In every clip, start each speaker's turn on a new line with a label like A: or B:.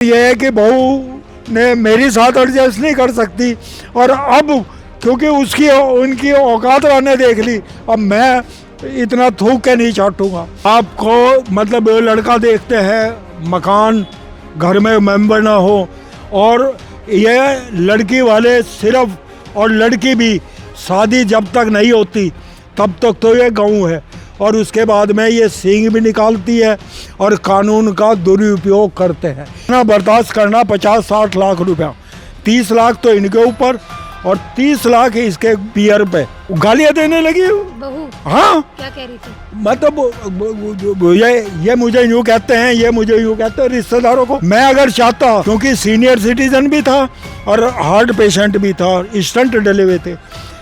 A: ये है कि बहू ने मेरी साथ एडजस्ट नहीं कर सकती और अब क्योंकि उसकी उनकी औकात मैंने देख ली, अब मैं इतना थूक के नहीं चाटूंगा। आपको मतलब लड़का देखते हैं, मकान घर में मेंबर ना हो, और ये लड़की वाले सिर्फ और लड़की भी शादी जब तक नहीं होती तब तक तो ये गाँव है, और उसके बाद में ये सींग भी निकालती है और कानून का दुरुपयोग करते हैं। ना बर्दाश्त करना 50-60 लाख रुपया, 30 लाख तो इनके ऊपर और 30 लाख इसके पियर पे। गालियाँ देने लगी
B: बहू।
A: हाँ,
B: क्या कह रही थी?
A: मतलब ये मुझे यूँ कहते हैं, ये मुझे यूँ कहते हैं रिश्तेदारों को। मैं अगर चाहता, क्योंकि सीनियर सिटीजन भी था और हार्ट पेशेंट भी था, स्टंट डले हुए थे,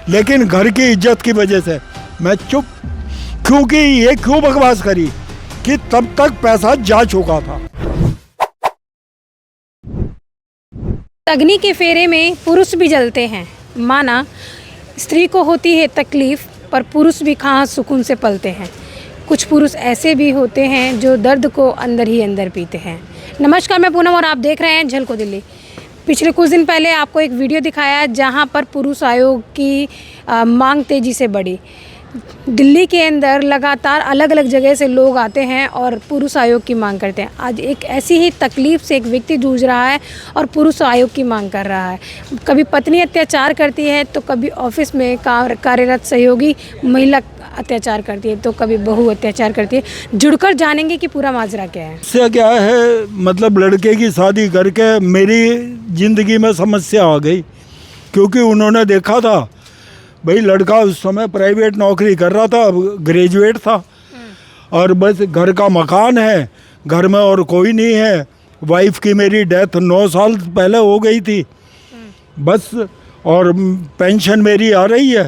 A: लेकिन घर की इज्जत की वजह से मैं चुप, क्योंकि ये क्यों बकवास करी कि तब तक पैसा जा चुका था।
B: अग्नि के फेरे में पुरुष भी जलते हैं। माना स्त्री को होती है तकलीफ, पर पुरुष भी कहाँ सुकून से पलते हैं। कुछ पुरुष ऐसे भी होते हैं जो दर्द को अंदर ही अंदर पीते हैं। नमस्कार, मैं पूनम और आप देख रहे हैं झलको दिल्ली। पिछले कुछ दिन पहले आपको एक वीडियो दिखाया जहां पर पुरुष आयोग की मांग तेज़ी से बढ़ी। दिल्ली के अंदर लगातार अलग अलग जगह से लोग आते हैं और पुरुष आयोग की मांग करते हैं। आज एक ऐसी ही तकलीफ़ से एक व्यक्ति जूझ रहा है और पुरुष आयोग की मांग कर रहा है। कभी पत्नी अत्याचार करती है, तो कभी ऑफिस में कार्यरत सहयोगी महिला अत्याचार करती है, तो कभी बहू अत्याचार करती है। जुड़कर जानेंगे कि पूरा माजरा क्या है।
A: समस्या क्या है, मतलब लड़के की शादी करके मेरी ज़िंदगी में समस्या आ गई, क्योंकि उन्होंने देखा था भाई लड़का उस समय प्राइवेट नौकरी कर रहा था, ग्रेजुएट था, और बस घर का मकान है, घर में और कोई नहीं है। वाइफ की मेरी डेथ 9 साल पहले हो गई थी बस, और पेंशन मेरी आ रही है,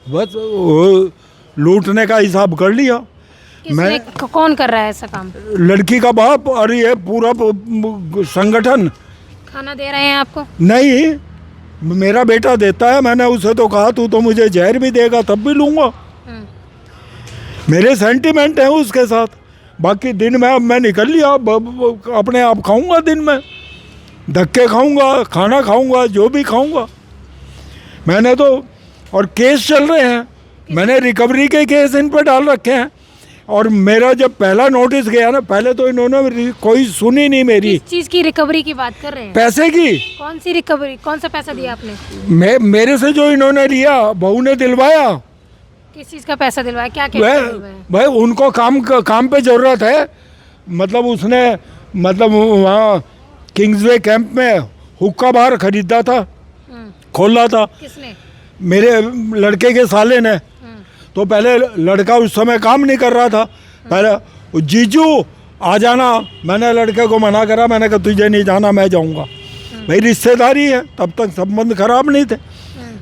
A: बस वो लूटने का हिसाब कर लिया। मैं
B: कौन कर रहा है ऐसा काम?
A: लड़की का बाप और ये पूरा संगठन।
B: खाना दे रहे हैं आपको?
A: नहीं, मेरा बेटा देता है। मैंने उसे तो कहा तू तो मुझे जहर भी देगा तब भी लूँगा। मेरे सेंटिमेंट हैं उसके साथ। बाकी दिन में अब मैं निकल लिया, अपने आप खाऊंगा, दिन में धक्के खाऊंगा, खाना खाऊंगा, जो भी खाऊंगा। मैंने तो, और केस चल रहे हैं, मैंने रिकवरी के केस इन पर डाल रखे हैं। और मेरा जब पहला नोटिस गया ना, पहले तो इन्होंने कोई सुनी नहीं मेरी।
B: किस चीज़ की रिकवरी की बात कर रहे हैं?
A: पैसे की।
B: कौन सी रिकवरी? कौन सा पैसा दिया आपने?
A: मेरे से जो इन्होंने लिया, बहू ने दिलवाया।
B: किस चीज़ का पैसा दिलवाया? क्या क्या
A: भाई उनको काम पे ज़रूरत है। मतलब उसने मतलब वहाँ किंग्सवे कैंप में हुक्का बार खरीदा था, खोला था।
B: किसने?
A: मेरे लड़के के साले ने। तो पहले लड़का उस समय काम नहीं कर रहा था, पहले जीजू आ जाना, मैंने लड़के को मना करा, मैंने कहा तुझे नहीं जाना, मैं जाऊंगा। भाई रिश्तेदारी है, तब तक संबंध खराब नहीं थे।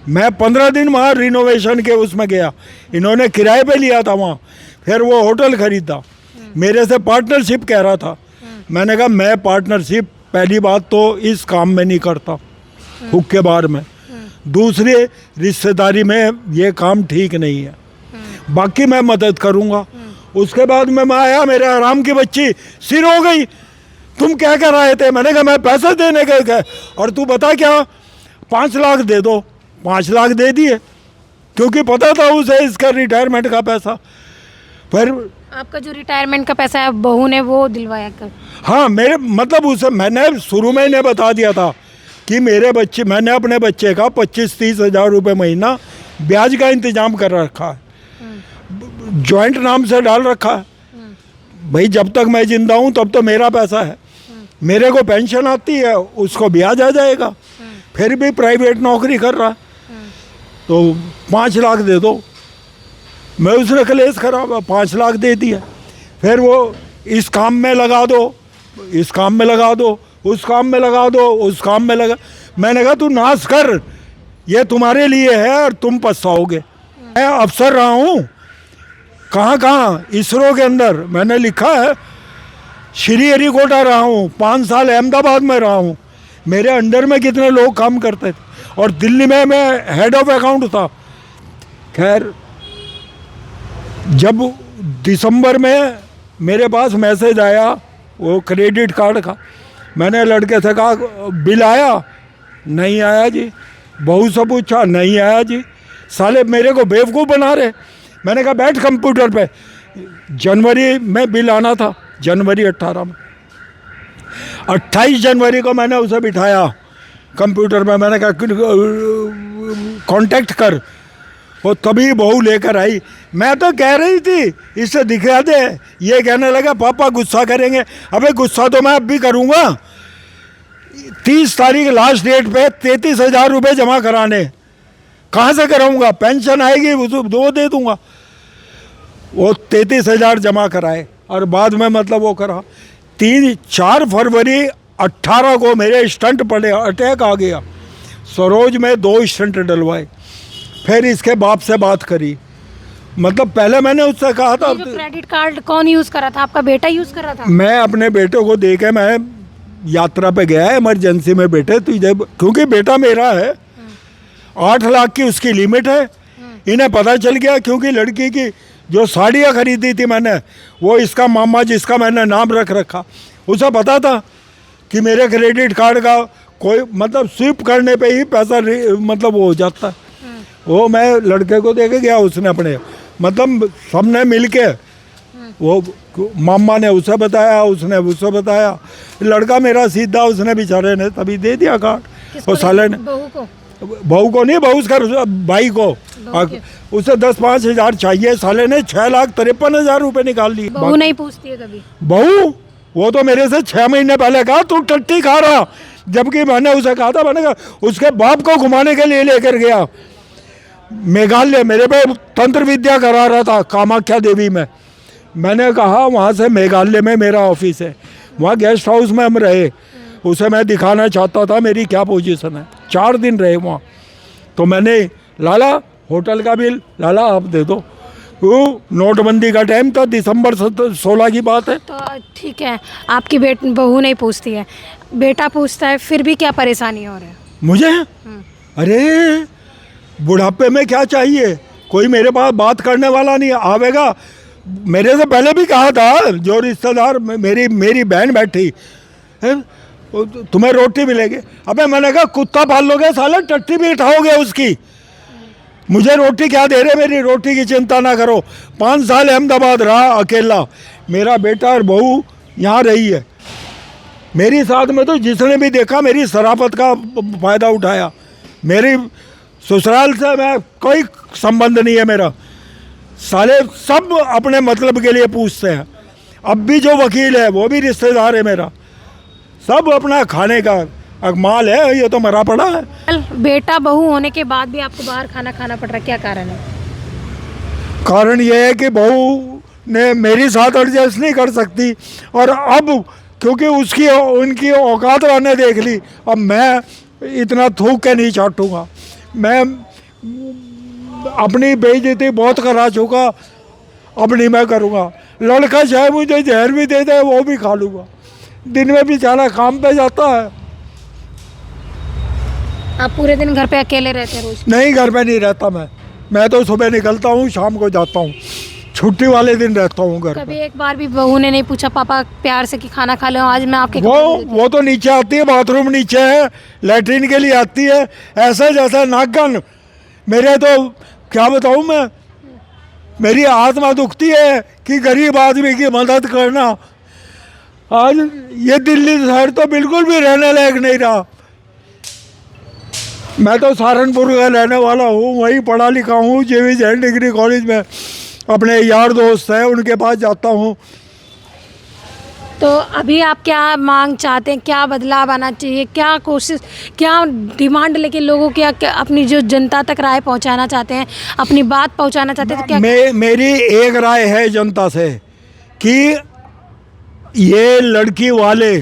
A: मैं 15 दिन वहाँ रिनोवेशन के उसमें गया, इन्होंने किराए पे लिया था वहाँ, फिर वो होटल खरीदा, मेरे से पार्टनरशिप कह रहा था। मैंने कहा मैं पार्टनरशिप पहली बात तो इस काम में नहीं करता, हुक्के बार में। दूसरी, रिश्तेदारी में ये काम ठीक नहीं है, बाकी मैं मदद करूंगा। उसके बाद में मैं आया, मेरे आराम की बच्ची सिर हो गई, तुम क्या कर रहे थे? मैंने कहा मैं पैसा देने गए, और तू बता क्या, 5 लाख दे दो। 5 लाख दे दिए, क्योंकि पता था उसे इसका रिटायरमेंट का पैसा। फिर
B: आपका जो रिटायरमेंट का पैसा है बहू ने वो दिलवाया कर?
A: हाँ, मेरे मतलब उसे मैंने शुरू में इन्हें बता दिया था कि मेरे बच्चे, मैंने अपने बच्चे का 25-30 हज़ार रुपये महीना ब्याज का इंतजाम कर रखा है, जॉइंट नाम से डाल रखा है। भाई जब तक मैं जिंदा हूँ तब तो मेरा पैसा है, मेरे को पेंशन आती है, उसको ब्याज आ जाएगा। फिर भी प्राइवेट नौकरी कर रहा है, तो 5 लाख दे दो। मैं उसने कलेश खराब 5 लाख दे दिया। फिर वो इस काम में लगा दो, इस काम में लगा दो, उस काम में लगा दो, उस काम में लगा। मैंने कहा तू नाश कर, ये तुम्हारे लिए है और तुम पछताओगे। मैं अफसर रहा हूँ कहाँ, इसरो के अंदर मैंने लिखा है, श्रीहरिकोटा रहा हूँ, 5 साल अहमदाबाद में रहा हूँ। मेरे अंडर में कितने लोग काम करते थे, और दिल्ली में मैं हेड ऑफ अकाउंट था। खैर जब दिसंबर में मेरे पास मैसेज आया वो क्रेडिट कार्ड का, मैंने लड़के से कहा बिल आया? नहीं आया जी। बहू से पूछा, नहीं आया जी। साले मेरे को बेवकूफ़ बना रहे। मैंने कहा बैठ कंप्यूटर पे। जनवरी में बिल आना था, जनवरी 18 में। 28 जनवरी को मैंने उसे बिठाया कंप्यूटर में। मैंने कहा कांटेक्ट कर। वो तभी बहू लेकर आई। मैं तो कह रही थी इसे दिखा दे। ये कहने लगा पापा गुस्सा करेंगे। अबे गुस्सा तो मैं अब भी करूँगा। 30 तारीख लास्ट डेट पे 33,000 रुपये जमा कराने। कहाँ से कराऊँगा? पेंशन आएगी वो दे दूँगा। वो 33,000 जमा कराए और बाद में मतलब वो करा। 4 फरवरी 18 को मेरे स्टंट पड़े, अटैक आ गया। सरोज में 2 स्टंट डलवाए। फिर इसके बाप से बात करी। मतलब पहले मैंने उससे कहा था।
B: ये जो क्रेडिट कार्ड कौन यूज़ कर रहा था? आपका बेटा यूज़ कर रहा था?
A: मैं अपने बेटे को दे के मैं यात्रा पे गया इमरजेंसी में। बेटे तुझे, क्योंकि बेटा मेरा है, 8 लाख की उसकी लिमिट है। इन्हें पता चल गया क्योंकि लड़की की जो साड़ियाँ खरीदी थी मैंने, वो इसका मामा जिसका मैंने नाम रख रखा, उसे पता था कि मेरे क्रेडिट कार्ड का कोई मतलब स्विप करने पे ही पैसा मतलब वो हो जाता है। वो मैं लड़के को दे के गया, उसने अपने मतलब सबने मिल के, वो मामा ने उसे बताया, उसने उसे बताया। लड़का मेरा सीधा, उसने बेचारे ने तभी दे दिया कार्ड। और साले ने बहू को नहीं, बहू उसका भाई को, उसे 10-5 हज़ार चाहिए। साले ने 6,53,000 रुपये निकाल लिए।
B: बहू नहीं पूछती है कभी?
A: बहू वो तो मेरे से 6 महीने पहले कहा तू टट्टी खा रहा, जबकि मैंने उसे कहा था, मैंने कहा उसके बाप को घुमाने के लिए लेकर गया मेघालय। मेरे पे तंत्र विद्या करा रहा था कामाख्या देवी में। मैंने कहा वहाँ से मेघालय में मेरा ऑफिस है, वहाँ गेस्ट हाउस में हम रहे। उसे मैं दिखाना चाहता था मेरी क्या पोजीशन है। 4 दिन रहे वहाँ। तो मैंने लाला होटल का बिल लाला आप दे दो। वो नोटबंदी का टाइम था, दिसंबर 16 की बात है।
B: तो ठीक है, आपकी बहू नहीं पूछती है, बेटा पूछता है, फिर भी क्या परेशानी हो रही है?
A: मुझे अरे बुढ़ापे में क्या चाहिए? कोई मेरे पास बात करने वाला नहीं आवेगा। मेरे से पहले भी कहा था, जो रिश्तेदार मेरी बहन बैठी है, तुम्हें रोटी मिलेगी। अबे मैंने कहा कुत्ता पाल लोगे साले, टट्टी भी उठाओगे उसकी। मुझे रोटी क्या दे रहे? मेरी रोटी की चिंता ना करो। 5 साल अहमदाबाद रहा अकेला। मेरा बेटा और बहू यहाँ रही है मेरी साथ में। तो जिसने भी देखा मेरी शराफत का फ़ायदा उठाया। मेरी ससुराल से मैं कोई संबंध नहीं है मेरा। साले सब अपने मतलब के लिए पूछते हैं। अब भी जो वकील है वो भी रिश्तेदार है मेरा। सब अपना खाने का माल है, ये तो मरा पड़ा है।
B: बेटा बहू होने के बाद भी आपको बाहर खाना खाना पड़ रहा है, क्या कारण है?
A: कारण ये है कि बहू ने मेरी साथ एडजस्ट नहीं कर सकती, और अब क्योंकि उनकी औकात मैंने देख ली, अब मैं इतना थूक के नहीं चाटूँगा। मैं अपनी बेइज्जती बहुत करा चुका, अब नहीं मैं करूँगा। लड़का चाहे मुझे जहर भी दे दे वो भी खा लूँगा। दिन में बेचारा काम पे जाता है।
B: आप पूरे दिन घर पे अकेले रहते हैं रोज?
A: नहीं, घर पे नहीं रहता मैं तो सुबह निकलता हूँ, शाम को जाता हूँ। छुट्टी वाले दिन रहता हूँ घर
B: कभी
A: पे।
B: एक बार भी बहू ने नहीं पूछा पापा प्यार से कि खाना खा लो, आज मैं आपके
A: वो तो नीचे आती है, बाथरूम नीचे है, लैट्रिन के लिए आती है। ऐसा जैसा नागन मेरे, तो क्या बताऊँ मैं, मेरी आत्मा दुखती है कि गरीब आदमी की मदद करना। आज ये दिल्ली शहर तो बिल्कुल भी रहने लायक नहीं रहा। मैं तो सहारनपुर का रहने वाला हूँ, वहीं पढ़ा लिखा हूँ। JV जैन डिग्री कॉलेज में अपने यार दोस्त हैं, उनके पास जाता हूँ।
B: तो अभी आप क्या मांग चाहते हैं, क्या बदलाव आना चाहिए, क्या कोशिश, क्या डिमांड लेके लोगों की अपनी जो जनता तक राय पहुंचाना चाहते हैं, अपनी बात पहुंचाना चाहते हैं, तो क्या?
A: मेरी एक राय है जनता से कि ये लड़की वाले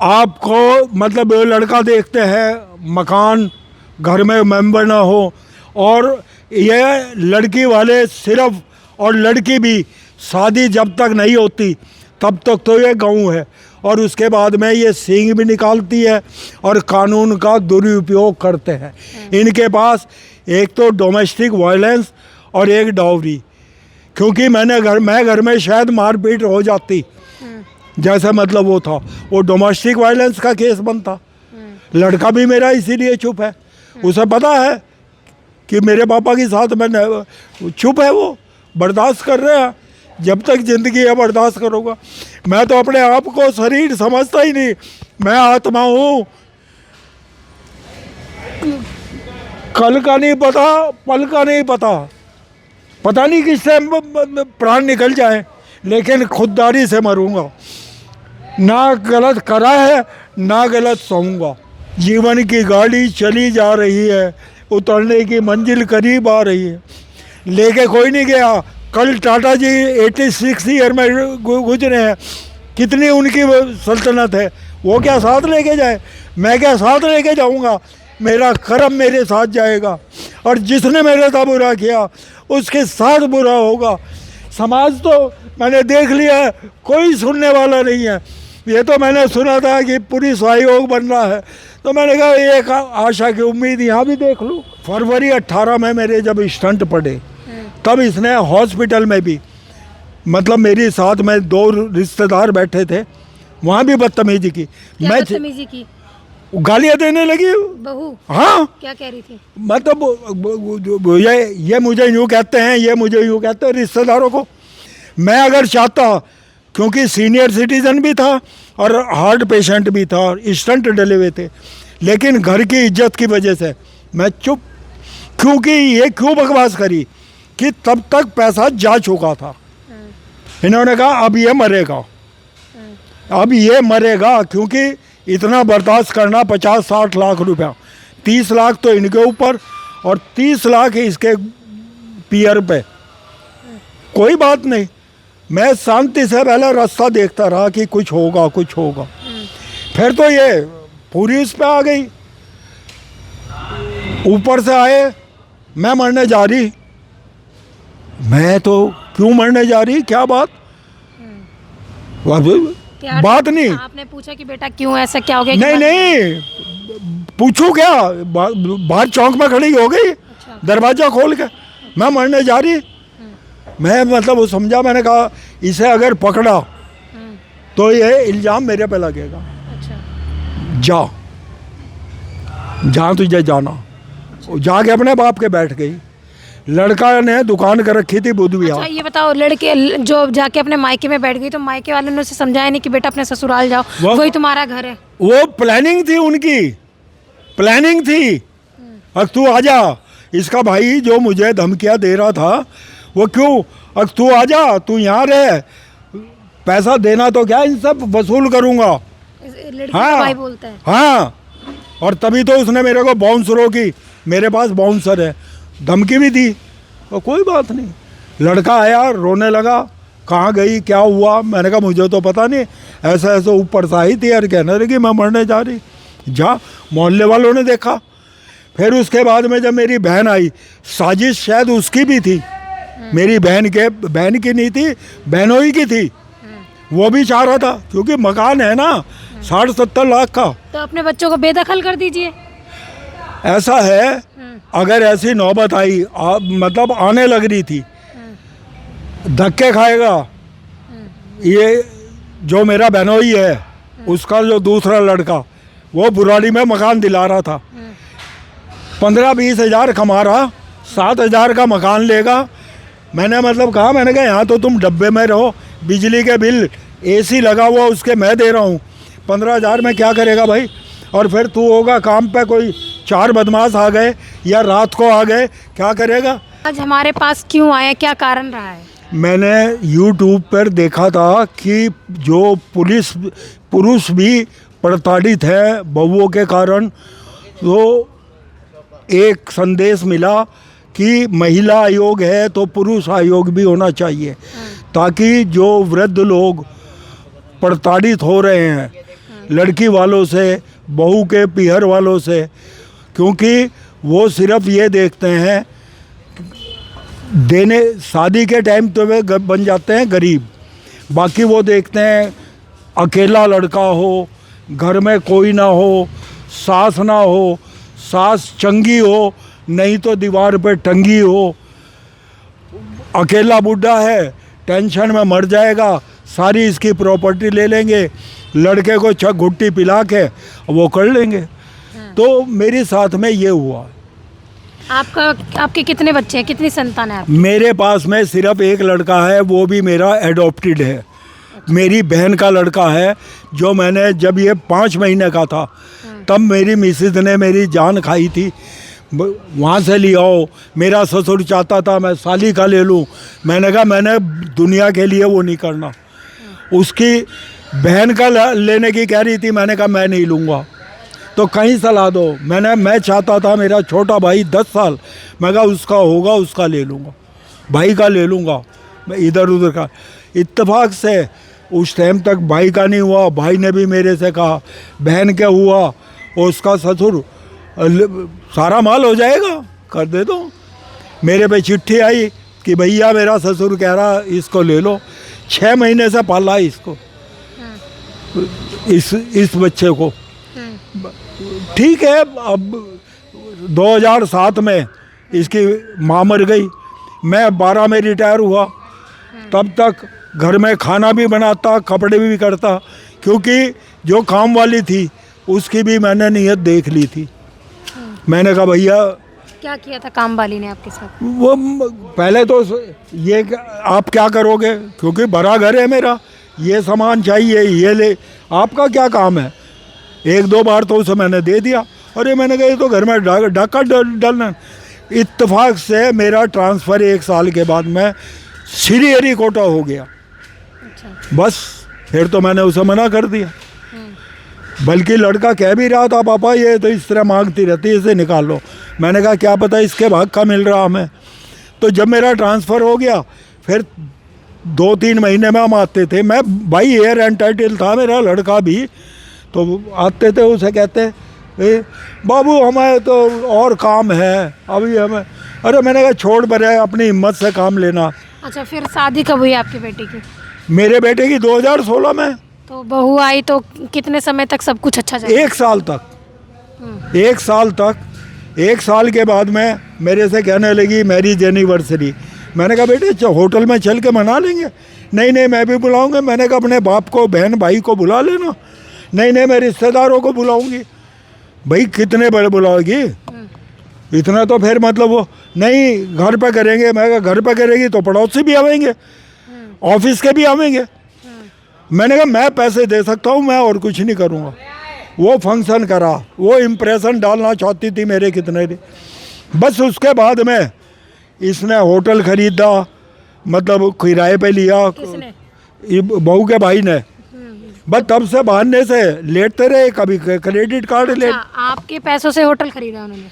A: आपको मतलब लड़का देखते हैं, मकान घर में मेंबर ना हो, और ये लड़की वाले सिर्फ, और लड़की भी शादी जब तक नहीं होती तब तक तो ये गाँव है, और उसके बाद में ये सींग भी निकालती है और कानून का दुरुपयोग करते हैं। इनके पास एक तो डोमेस्टिक वायलेंस और एक डाउरी। क्योंकि मैं घर में शायद मारपीट हो जाती जैसे मतलब वो था, वो डोमेस्टिक वायलेंस का केस बनता। लड़का भी मेरा इसीलिए चुप है, उसे पता है कि मेरे पापा के साथ मैंने, चुप है, वो बर्दाश्त कर रहे हैं। जब तक ज़िंदगी है बर्दाश्त करूँगा। मैं तो अपने आप को शरीर समझता ही नहीं, मैं आत्मा हूँ। कल का नहीं पता, पल का नहीं पता, पता नहीं किस टाइम प्राण निकल जाए, लेकिन खुददारी से मरूंगा। ना गलत करा है, ना गलत सोऊंगा। जीवन की गाड़ी चली जा रही है, उतरने की मंजिल करीब आ रही है, लेके कोई नहीं गया। कल टाटा जी 86 ईयर में गुजरे हैं, कितनी उनकी सल्तनत है, वो क्या साथ लेके जाए? मैं क्या साथ लेके जाऊंगा? मेरा कर्म मेरे साथ जाएगा, और जिसने मेरे साथ बुरा किया उसके साथ बुरा होगा। समाज तो मैंने देख लिया है, कोई सुनने वाला नहीं है। ये तो मैंने सुना था कि पुलिस आयोग बन रहा है, तो मैंने कहा एक आशा की उम्मीद यहाँ भी देख लूँ। फरवरी 18 में मेरे जब स्टंट पड़े, तब इसने हॉस्पिटल में भी, मतलब मेरे साथ में 2 रिश्तेदार बैठे थे, वहाँ भी बदतमीजी की।
B: क्या बदतमीजी की?
A: गालियाँ देने लगी
B: बहू।
A: हाँ,
B: क्या कह रही थी?
A: मतलब ये मुझे यूँ कहते हैं, ये मुझे यूँ कहते हैं, रिश्तेदारों को। मैं अगर चाहता, क्योंकि सीनियर सिटीजन भी था और हार्ट पेशेंट भी था और स्टंट डले हुए थे, लेकिन घर की इज्जत की वजह से मैं चुप। क्योंकि ये क्यों बकवास करी कि तब तक पैसा जा चुका था। इन्होंने कहा अब ये मरेगा, अब ये मरेगा, क्योंकि इतना बर्दाश्त करना 50-60 लाख रुपया, 30 लाख तो इनके ऊपर और 30 लाख इसके पीयर पे। कोई बात नहीं, मैं शांति से पहले रास्ता देखता रहा कि कुछ होगा कुछ होगा। फिर तो ये पूरी उस पर आ गई, ऊपर से आए, मैं मरने जा रही। मैं तो क्यों मरने जा रही, क्या बात? बात नहीं।
B: आपने पूछा कि बेटा क्यों ऐसा, क्या हो गया?
A: नहीं नहीं, पूछू क्या, बाहर चौक में खड़ी हो गई।
B: अच्छा।
A: दरवाजा खोल के मैं मरने जा रही। मैं मतलब वो समझा, मैंने कहा इसे अगर पकड़ा तो ये इल्ज़ाम मेरे पे लगेगा।
B: अच्छा।
A: जा, जहाँ तुझे जाना। जाके अपने बाप के बैठ गई। लड़का ने दुकान कर रखी थी बुध विहार।
B: अच्छा, ये बताओ, लड़के जो जाके अपने मायके में बैठ गई, तो मायके वालों ने उसे समझाया नहीं कि बेटा अपने ससुराल जाओ, वही तुम्हारा घर है?
A: वो प्लानिंग थी, उनकी प्लानिंग थी। अब तू आजा, इसका भाई जो मुझे धमकियाँ दे रहा था वो क्यों, अब तू आजा, तू यहाँ रहे, पैसा देना तो क्या इन सब वसूल करूँगा।
B: लड़की का भाई बोलता है।
A: हाँ, और तभी तो उसने मेरे को बाउंस रोकी, मेरे पास बाउंसर है, धमकी भी दी। और कोई बात नहीं, लड़का आया, रोने लगा, कहाँ गई, क्या हुआ? मैंने कहा मुझे तो पता नहीं, ऐसा ऐसा ऊपर से आई थी यार, कहने लगी मैं मरने जा रही। जा, मोहल्ले वालों ने देखा। फिर उसके बाद में जब मेरी बहन आई, साजिश शायद उसकी भी थी, मेरी बहन की नहीं थी, बहनोई की थी। वो भी चाह रहा था, क्योंकि मकान है ना 60-70 लाख का।
B: तो अपने बच्चों को बेदखल कर दीजिए।
A: ऐसा है, अगर ऐसी नौबत आई, मतलब आने लग रही थी, धक्के खाएगा। ये जो मेरा बहनोई है, उसका जो दूसरा लड़का, वो बुराड़ी में मकान दिला रहा था, 15-20 हज़ार कमा रहा, 7 हज़ार का मकान लेगा। मैंने मतलब कहा, मैंने कहा यहाँ तो तुम डब्बे में रहो, बिजली के बिल AC लगा हुआ उसके मैं दे रहा हूँ, 15 हज़ार में क्या करेगा भाई? और फिर तू होगा काम पे, कोई 4 बदमाश आ गए या रात को आ गए, क्या करेगा?
B: आज हमारे पास क्यों आया, क्या कारण रहा है?
A: मैंने YouTube पर देखा था कि जो पुरुष भी प्रताड़ित है बहुओं के कारण, तो एक संदेश मिला कि महिला आयोग है तो पुरुष आयोग भी होना चाहिए, ताकि जो वृद्ध लोग प्रताड़ित हो रहे हैं लड़की वालों से, बहू के पीहर वालों से, क्योंकि वो सिर्फ ये देखते हैं देने, शादी के टाइम तो वे बन जाते हैं गरीब, बाकी वो देखते हैं अकेला लड़का हो, घर में कोई ना हो, सास ना हो, सास चंगी हो, नहीं तो दीवार पे टंगी हो, अकेला बुढ़ा है, टेंशन में मर जाएगा, सारी इसकी प्रॉपर्टी ले लेंगे, लड़के को छह घुट्टी पिला के वो कर लेंगे। तो मेरे साथ में ये हुआ।
B: आपके कितने बच्चे हैं, कितनी संतान है आपकी?
A: मेरे पास में सिर्फ एक लड़का है, वो भी मेरा एडॉप्टेड है। मेरी बहन का लड़का है, जो मैंने जब ये 5 महीने का था तब मेरी मिसेज ने मेरी जान खाई थी, वहाँ से ले आओ। मेरा ससुर चाहता था मैं साली का ले लूँ, मैंने कहा मैंने दुनिया के लिए वो नहीं करना। उसकी बहन का लेने की कह रही थी, मैंने कहा मैं नहीं लूँगा, तो कहीं सलाह दो। मैं चाहता था मेरा छोटा भाई 10 साल, मैं कहा उसका होगा उसका ले लूँगा, भाई का ले लूँगा, मैं इधर उधर का। इत्तेफाक से उस टाइम तक भाई का नहीं हुआ, भाई ने भी मेरे से कहा बहन क्या हुआ, और उसका ससुर सारा माल हो जाएगा कर दे दो। मेरे पे चिट्ठी आई कि भैया मेरा ससुर कह रहा इसको ले लो। 6 महीने से पाला इसको, इस बच्चे को। ठीक है, अब 2007 में इसकी माँ मर गई, मैं 12 में रिटायर हुआ। तब तक घर में खाना भी बनाता, कपड़े भी करता, क्योंकि जो काम वाली थी उसकी भी मैंने नीयत देख ली थी। मैंने कहा भैया,
B: क्या किया था काम वाली ने आपके साथ?
A: वो पहले तो ये आप क्या करोगे, क्योंकि बड़ा घर है मेरा, ये सामान चाहिए, ये ले, आपका क्या काम है। 1-2 बार तो उसे मैंने दे दिया। अरे मैंने कहा ये तो घर में डाका डालना। इत्तेफाक से मेरा ट्रांसफ़र 1 साल के बाद में श्रीहरिकोटा हो गया।
B: अच्छा।
A: बस फिर तो मैंने उसे मना कर दिया। बल्कि लड़का कह भी रहा था पापा ये तो इस तरह मांगती रहती है, इसे निकाल लो। मैंने कहा क्या पता इसके भाग का मिल रहा हमें। तो जब मेरा ट्रांसफ़र हो गया, फिर 2-3 महीने में हम आते थे। मैं भाई एयर एंटाइटल था मेरा लड़का भी, तो आते थे, उसे कहते बाबू हमें तो और काम है अभी हमें। अरे मैंने कहा छोड़ बरे, अपनी हिम्मत से काम लेना।
B: अच्छा, फिर शादी कब हुई आपके बेटे की?
A: मेरे बेटे की 2016 में।
B: तो बहू आई तो कितने समय तक सब कुछ अच्छा चला?
A: 1 साल तक। 1 साल तक। 1 साल के बाद में मेरे से कहने लगी मैरिज एनिवर्सरी। मैंने कहा बेटे होटल में चल के मना लेंगे। नहीं मैं भी बुलाऊंगा। मैंने कहा अपने बाप को, बहन भाई को बुला लेना। नहीं मैं रिश्तेदारों को बुलाऊंगी। भाई कितने बड़े बुलाओगी, इतना तो फिर मतलब वो नहीं घर पे करेंगे। मैं कहा घर पे करेगी तो पड़ोसी भी आवेंगे, ऑफिस के भी आवेंगे। मैंने कहा मैं पैसे दे सकता हूँ, मैं और कुछ नहीं करूँगा। वो फंक्शन करा, वो इम्प्रेशन डालना चाहती थी मेरे कितने भी। बस उसके बाद में इसने होटल खरीदा, मतलब किराए पे लिया।
B: किसने?
A: बहू के भाई ने। बस तब से बहाने से लेटते रहे, कभी क्रेडिट कार्ड ले।
B: आपके पैसों से होटल खरीदा उन्होंने?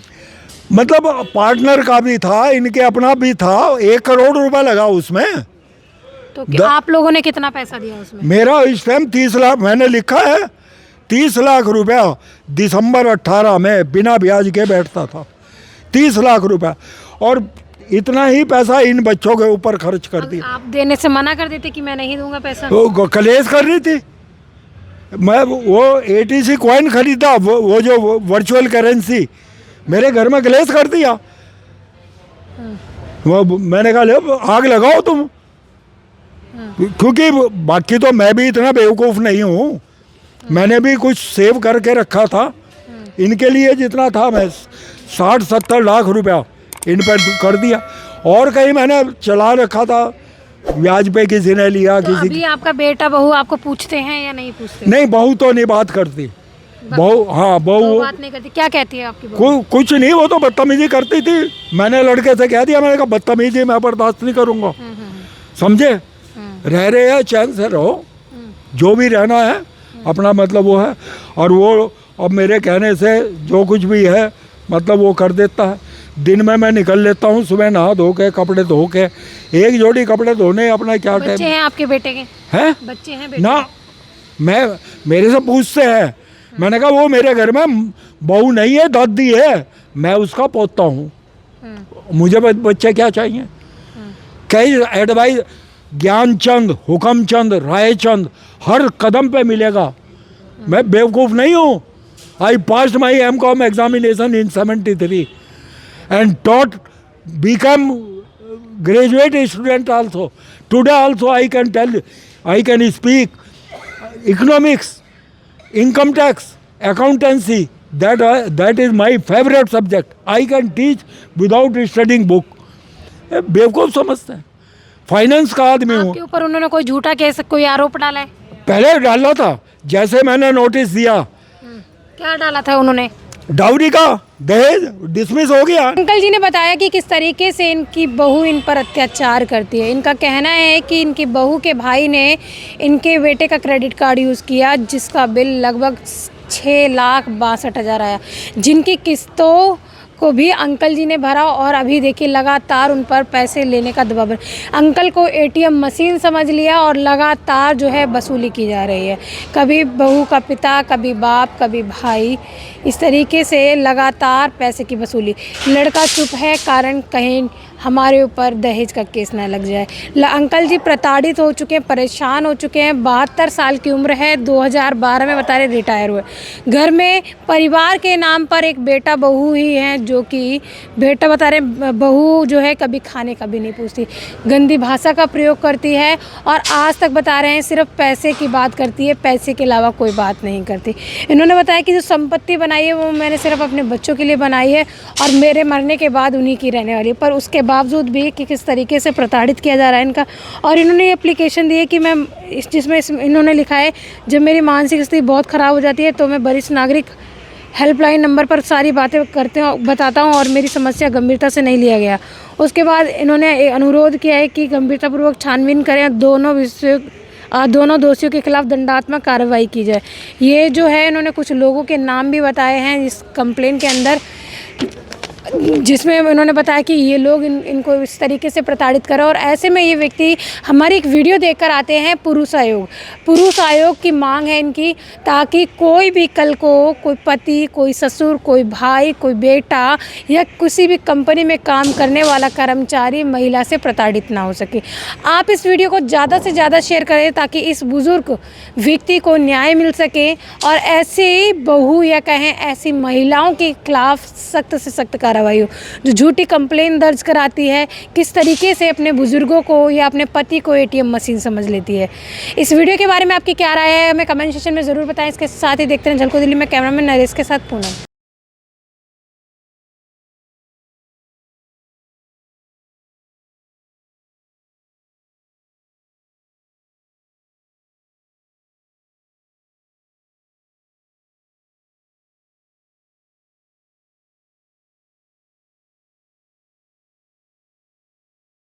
A: मतलब पार्टनर का भी था, इनके अपना भी था। 1 करोड़ रुपए लगा उसमें।
B: तो आप लोगों ने कितना पैसा दिया उसमें?
A: मेरा इस टाइम 30 लाख मैंने लिखा है। 30 लाख रुपया दिसंबर 18 में बिना ब्याज के बैठता था। 30 लाख रुपया, और इतना ही पैसा इन बच्चों के ऊपर खर्च कर दिया।
B: आप देने से मना कर देते कि मैं नहीं दूंगा पैसा?
A: वो कलेश कर रही थी। मैं वो ATC कॉइन खरीदा, वो जो वर्चुअल करेंसी, मेरे घर में कलेश कर दिया। वो मैंने कहा ले आग लगाओ तुम, क्योंकि बाकी तो मैं भी इतना बेवकूफ़ नहीं हूँ। मैंने भी कुछ सेव करके रखा था इनके लिए, जितना था मैं 60-70 लाख रुपया इन पर कर दिया। और कहीं मैंने चला रखा था, ब्याज पे किसी ने लिया।
B: तो
A: किसी
B: अभी आपका बेटा बहू आपको पूछते हैं या नहीं पूछते?
A: नहीं, बहू तो नहीं बात करती। बहू, हाँ बहू
B: बात नहीं करती। क्या कहती है आपकी बहू?
A: कुछ नहीं, वो तो बदतमीजी करती थी। मैंने लड़के से कह दिया, मैंने कहा बदतमीजी मैं बर्दाश्त नहीं करूँगा, समझे। रह रहे हैं चैन से रहो, जो भी रहना है अपना मतलब वो है। और वो अब मेरे कहने से जो कुछ भी है मतलब वो कर देता है। दिन में मैं निकल लेता हूँ, सुबह नहा धो के कपड़े धो के, 1 जोड़ी कपड़े धोने अपना क्या टाइम।
B: बच्चे हैं आपके बेटे के?
A: हैं?
B: बच्चे हैं बेटे?
A: ना, मैं मेरे से पूछते हैं। मैंने कहा वो मेरे घर में बहू नहीं है, दादी है, मैं उसका पोता हूँ, मुझे बच्चे क्या चाहिए। कई एडवाइस ज्ञानचंद, हुक्मचंद, रायचंद हर कदम पे मिलेगा। मैं बेवकूफ़ नहीं हूँ। I passed my M.Com examination in 73 and taught, become graduate student also. Today also I can tell you, I can speak economics, income tax, accountancy. That is my favorite subject. I can teach without studying book. बेवकूफ़ समझते हैं, finance का आदमी हूँ।
B: आपके ऊपर उन्होंने कोई झूठा केस, कोई आरोप डाला है?
A: पहले डाला था, जैसे मैंने नोटिस दिया,
B: क्या डाला था उन्होंने?
A: डाउरी का, दहेज डिसमिस हो गया।
B: अंकल जी ने बताया कि किस तरीके से इनकी बहू इन पर अत्याचार करती है। इनका कहना है कि इनकी बहू के भाई ने इनके बेटे का क्रेडिट कार्ड यूज़ किया, जिसका बिल लगभग 6,62,000 आया, जिनकी किस्तों को भी अंकल जी ने भरा। और अभी देखिए लगातार उन पर पैसे लेने का दबाव। अंकल को एटीएम मशीन समझ लिया और लगातार जो है वसूली की जा रही है। कभी बहू का पिता, कभी बाप, कभी भाई, इस तरीके से लगातार पैसे की वसूली। लड़का चुप है, कारण कहीं हमारे ऊपर दहेज का केस ना लग जाए। अंकल जी प्रताड़ित हो चुके हैं, परेशान हो चुके हैं। 72 साल की उम्र है, 2012 में बता रहे रिटायर हुए। घर में परिवार के नाम पर एक बेटा बहू ही हैं, जो कि बेटा बता रहे बहू जो है कभी खाने का भी नहीं पूछती, गंदी भाषा का प्रयोग करती है और आज तक बता रहे हैं सिर्फ पैसे की बात करती है, पैसे के अलावा कोई बात नहीं करती। इन्होंने बताया कि जो संपत्ति बनाई है वो मैंने सिर्फ अपने बच्चों के लिए बनाई है और मेरे मरने के बाद उन्हीं की रहने वाली है। पर उसके बावजूद भी कि किस तरीके से प्रताड़ित किया जा रहा है इनका। और इन्होंने ये एप्लीकेशन दी है कि मैं जिसमें इन्होंने लिखा है, जब मेरी मानसिक स्थिति बहुत ख़राब हो जाती है तो मैं वरिष्ठ नागरिक हेल्पलाइन नंबर पर सारी बातें बताता हूँ और मेरी समस्या गंभीरता से नहीं लिया गया। उसके बाद इन्होंने अनुरोध किया है कि गंभीरतापूर्वक छानबीन करें, दोनों दोषियों के खिलाफ दंडात्मक कार्रवाई की जाए। ये जो है इन्होंने कुछ लोगों के नाम भी बताए हैं इस कंप्लेन के अंदर, जिसमें उन्होंने बताया कि ये लोग इनको इस तरीके से प्रताड़ित करें। और ऐसे में ये व्यक्ति हमारी एक वीडियो देखकर आते हैं पुरुष आयोग की मांग है इनकी, ताकि कोई भी कल को कोई पति, कोई ससुर, कोई भाई, कोई बेटा या किसी भी कंपनी में काम करने वाला कर्मचारी महिला से प्रताड़ित ना हो सके। आप इस वीडियो को ज़्यादा से ज़्यादा शेयर करें ताकि इस बुज़ुर्ग व्यक्ति को न्याय मिल सके और ऐसी बहू या कहें ऐसी महिलाओं के खिलाफ सख्त से सख्त कार्रवाई हो जो झूठी कंप्लेन दर्ज कराती है, किस तरीके से अपने बुजुर्गों को या अपने पति को एटीएम मशीन समझ लेती है। इस वीडियो के बारे में आपकी क्या राय है हमें कमेंट सेक्शन में ज़रूर बताएं। इसके साथ ही देखते हैं झलको दिल्ली में कैमरामैन नरेश के साथ पूनम।